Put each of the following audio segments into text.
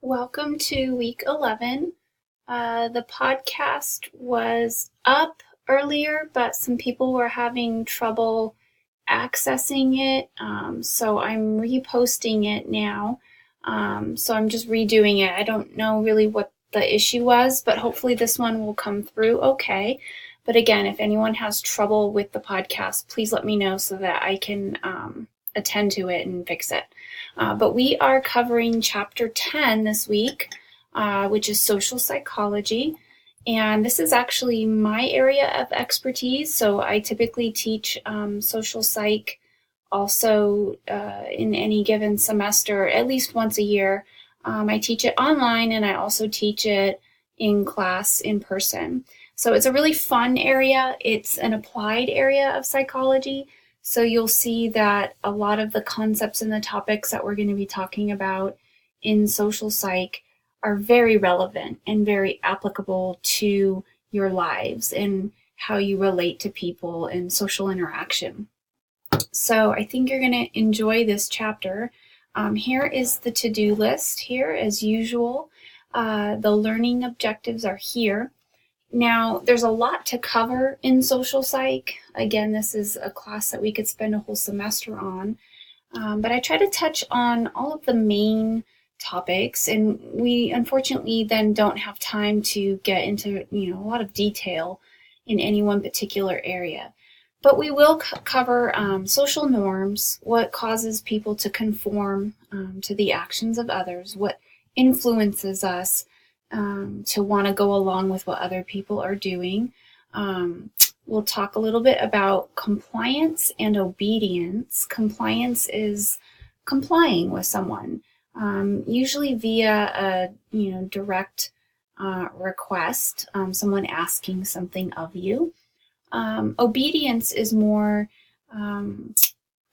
Welcome to week 11. The podcast was up earlier, but some people were having trouble accessing it, so I'm reposting it now. So I'm just redoing it. I don't know really what the issue was, but hopefully this one will come through okay. But again, if anyone has trouble with the podcast, please let me know so that I can attend to it and fix it. But we are covering chapter 10 this week, which is social psychology. And this is actually my area of expertise. So I typically teach social psych also in any given semester, at least once a year. I teach it online and I also teach it in class in person. So it's a really fun area. It's an applied area of psychology. So you'll see that a lot of the concepts and the topics that we're going to be talking about in social psych are very relevant and very applicable to your lives and how you relate to people and social interaction. So I think you're going to enjoy this chapter. Here is the to-do list here as usual. The learning objectives are here. Now, there's a lot to cover in social psych. Again, this is a class that we could spend a whole semester on. But I try to touch on all of the main topics, and we unfortunately then don't have time to get into a lot of detail in any one particular area. But we will cover social norms, what causes people to conform to the actions of others, what influences us to want to go along with what other people are doing. We'll talk a little bit about compliance and obedience. Compliance is complying with someone, usually via a direct request, someone asking something of you. Obedience is more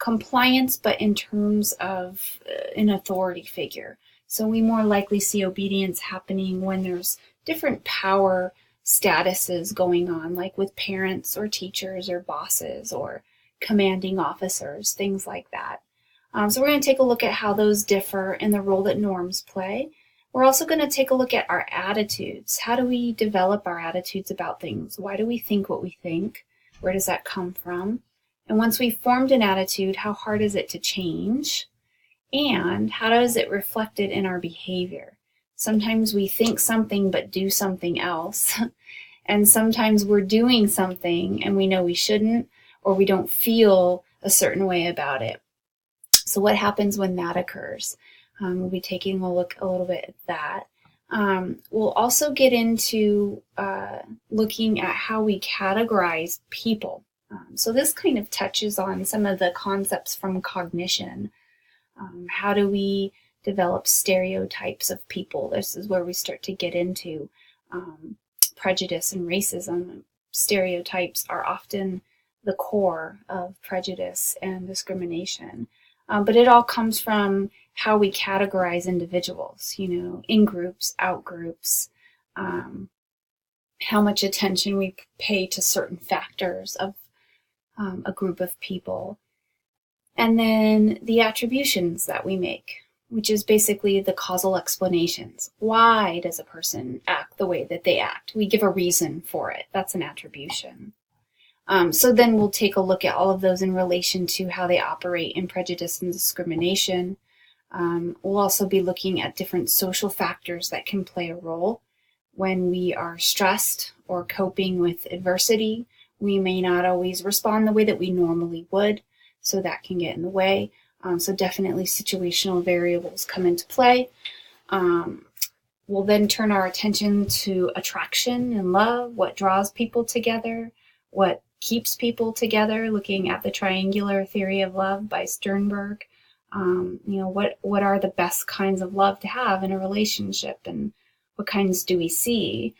compliance, but in terms of an authority figure. So we more likely see obedience happening when there's different power statuses going on, like with parents or teachers or bosses or commanding officers, things like that. So we're going to take a look at how those differ and the role that norms play. We're also going to take a look at our attitudes. How do we develop our attitudes about things? Why do we think what we think? Where does that come from? And once we've formed an attitude, how hard is it to change? And how does it reflect it in our behavior? Sometimes we think something but do something else. And sometimes we're doing something and we know we shouldn't, or we don't feel a certain way about it. So what happens when that occurs? We'll be taking a look a little bit at that. We'll also get into looking at how we categorize people. So this kind of touches on some of the concepts from cognition. How do we develop stereotypes of people? This is where we start to get into prejudice and racism. Stereotypes are often the core of prejudice and discrimination. But it all comes from how we categorize individuals, in groups, out groups, how much attention we pay to certain factors of a group of people. And then the attributions that we make, which is basically the causal explanations. Why does a person act the way that they act? We give a reason for it. That's an attribution. So then we'll take a look at all of those in relation to how they operate in prejudice and discrimination. We'll also be looking at different social factors that can play a role. When we are stressed or coping with adversity, we may not always respond the way that we normally would. So that can get in the way. So definitely situational variables come into play. We'll then turn our attention to attraction and love, what draws people together, what keeps people together, looking at the triangular theory of love by Sternberg. What are the best kinds of love to have in a relationship, and what kinds do we see?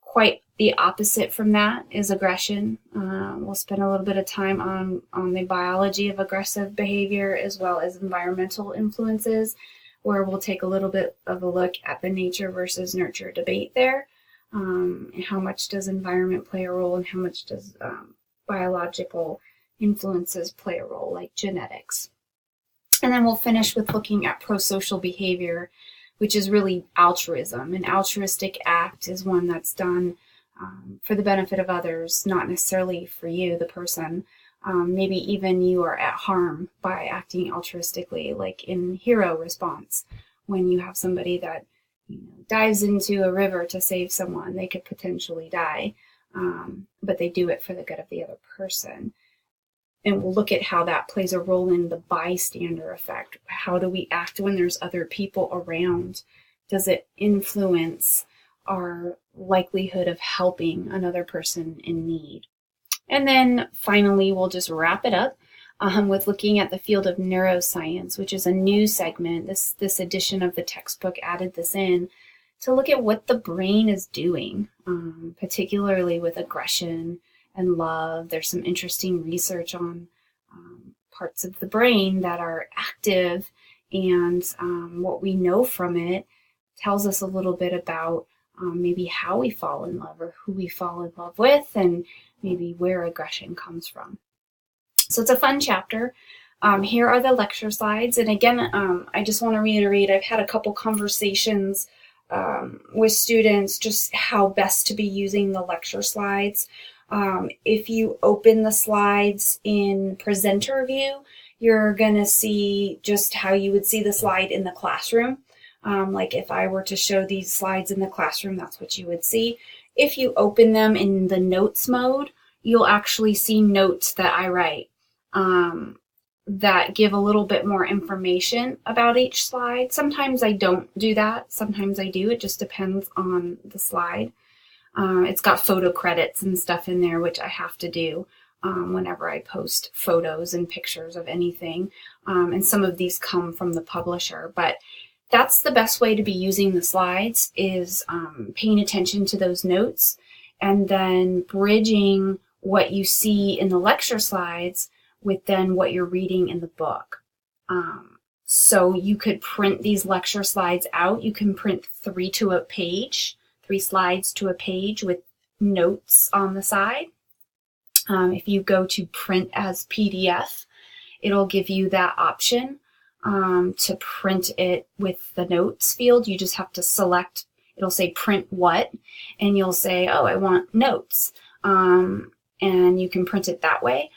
Quite the opposite from that is aggression. We'll spend a little bit of time on the biology of aggressive behavior as well as environmental influences, where we'll take a little bit of a look at the nature versus nurture debate there. And how much does environment play a role and how much does biological influences play a role, like genetics. And then we'll finish with looking at prosocial behavior, which is really altruism. An altruistic act is one that's done for the benefit of others, not necessarily for you, the person. Maybe even you are at harm by acting altruistically, like in hero response, when you have somebody that dives into a river to save someone. They could potentially die, but they do it for the good of the other person. And we'll look at how that plays a role in the bystander effect. How do we act when there's other people around? Does it influence our likelihood of helping another person in need? And then finally, we'll just wrap it up with looking at the field of neuroscience, which is a new segment. This edition of the textbook added this in to look at what the brain is doing, particularly with aggression and love. There's some interesting research on parts of the brain that are active, and what we know from it tells us a little bit about maybe how we fall in love or who we fall in love with, and maybe where aggression comes from. So it's a fun chapter. Here are the lecture slides. And again, I just want to reiterate, I've had a couple conversations with students just how best to be using the lecture slides. If you open the slides in presenter view, you're going to see just how you would see the slide in the classroom. Like if I were to show these slides in the classroom, that's what you would see. If you open them in the notes mode, you'll actually see notes that I write that give a little bit more information about each slide. Sometimes I don't do that. Sometimes I do. It just depends on the slide. It's got photo credits and stuff in there, which I have to do whenever I post photos and pictures of anything. And some of these come from the publisher. But that's the best way to be using the slides, is paying attention to those notes and then bridging what you see in the lecture slides with then what you're reading in the book. So you could print these lecture slides out. You can print 3 slides to a page with notes on the side. If you go to print as PDF, it'll give you that option to print it with the notes field. You just have to select, it'll say print what, and you'll say, oh, I want notes. And you can print it that way.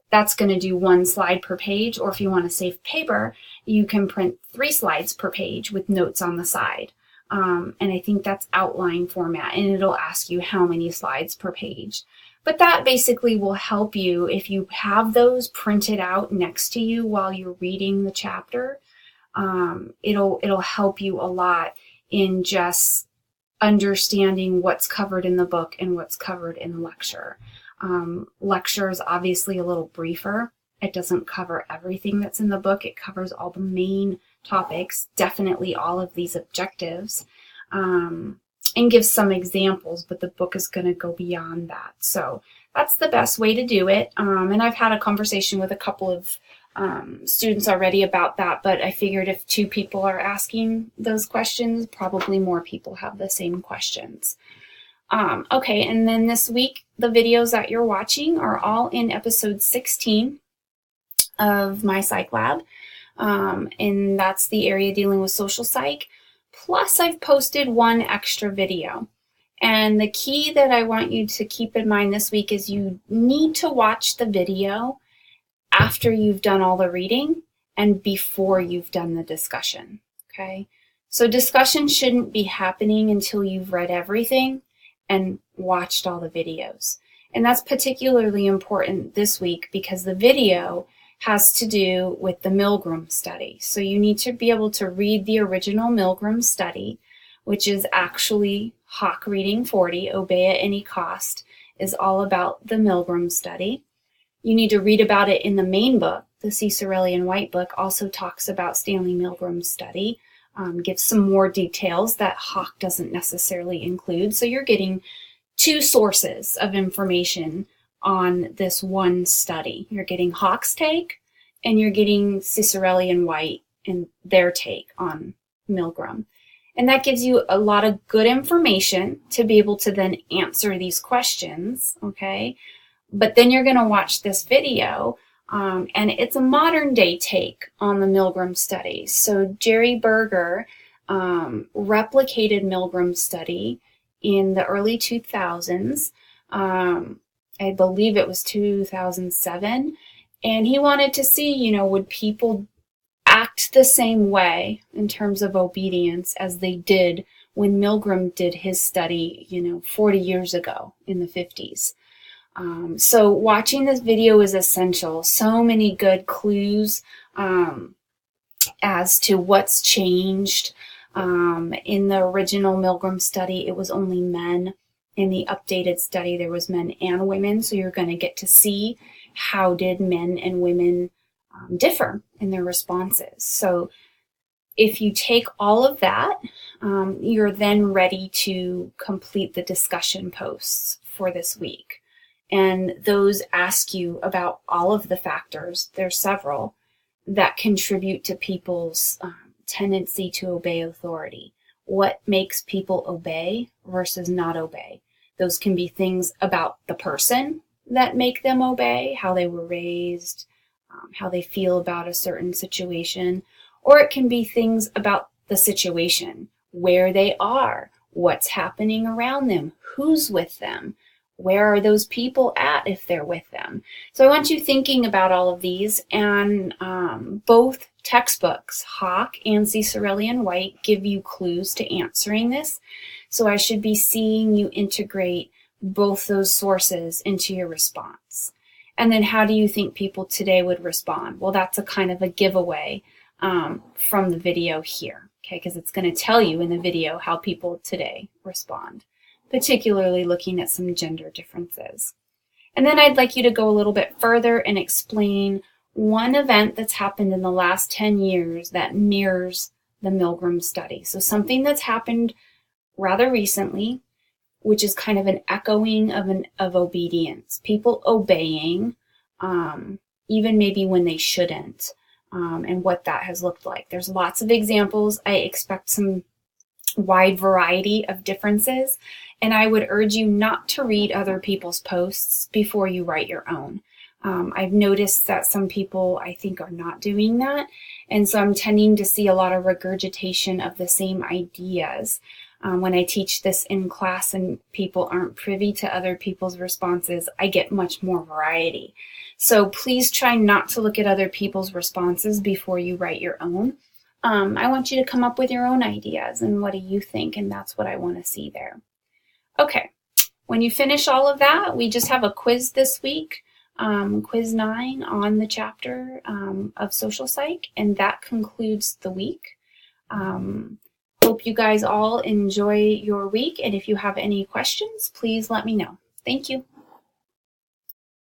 That's going to do 1 slide per page. Or if you want to save paper, you can print 3 slides per page with notes on the side. And I think that's outline format, and it'll ask you how many slides per page. But that basically will help you if you have those printed out next to you while you're reading the chapter. It'll help you a lot in just understanding what's covered in the book and what's covered in the lecture. Lecture is obviously a little briefer. It doesn't cover everything that's in the book. It covers all the main topics, definitely all of these objectives, and gives some examples, but the book is going to go beyond that. So that's the best way to do it. And I've had a conversation with a couple of students already about that, but I figured if 2 people are asking those questions, probably more people have the same questions. Okay, and then this week, the videos that you're watching are all in episode 16 of my psych lab, and that's the area dealing with social psych. Plus, I've posted 1 extra video. And the key that I want you to keep in mind this week is you need to watch the video after you've done all the reading and before you've done the discussion, okay? So discussion shouldn't be happening until you've read everything and watched all the videos. And that's particularly important this week because the video has to do with the Milgram study. So you need to be able to read the original Milgram study, which is actually Hawk Reading 40, Obey at Any Cost, is all about the Milgram study. You need to read about it in the main book. The Cicerelli White book also talks about Stanley Milgram's study, gives some more details that Hawk doesn't necessarily include. So you're getting 2 sources of information on this one study. You're getting Hawk's take, and you're getting Cicerelli and White and their take on Milgram. And that gives you a lot of good information to be able to then answer these questions, okay? But then you're going to watch this video And it's a modern day take on the Milgram study. So Jerry Berger replicated Milgram's study in the early 2000s. I believe it was 2007. And he wanted to see, would people act the same way in terms of obedience as they did when Milgram did his study, 40 years ago in the 50s. So watching this video is essential. So many good clues as to what's changed. In the original Milgram study, it was only men. In the updated study, there was men and women. So you're going to get to see how did men and women differ in their responses. So if you take all of that, you're then ready to complete the discussion posts for this week. And those ask you about all of the factors, there's several, that contribute to people's tendency to obey authority. What makes people obey versus not obey? Those can be things about the person that make them obey, how they were raised, how they feel about a certain situation, or it can be things about the situation, where they are, what's happening around them, who's with them, where are those people at if they're with them. So I want you thinking about all of these, and both textbooks, Hawk and Cicerelli & White, give you clues to answering this. So I should be seeing you integrate both those sources into your response. And then how do you think people today would respond? Well, that's a kind of a giveaway from the video here, okay? Because it's going to tell you in the video how people today respond, particularly looking at some gender differences. And then I'd like you to go a little bit further and explain one event that's happened in the last 10 years that mirrors the Milgram study. So something that's happened rather recently, which is kind of an echoing of obedience. People obeying, even maybe when they shouldn't, and what that has looked like. There's lots of examples. I expect some wide variety of differences, and I would urge you not to read other people's posts before you write your own. I've noticed that some people, I think, are not doing that, and so I'm tending to see a lot of regurgitation of the same ideas. When I teach this in class and people aren't privy to other people's responses, I get much more variety. So please try not to look at other people's responses before you write your own. I want you to come up with your own ideas and what do you think, and that's what I want to see there. Okay, when you finish all of that, we just have a quiz this week, quiz 9 on the chapter of social psych, and that concludes the week. Hope you guys all enjoy your week, and if you have any questions, please let me know. Thank you.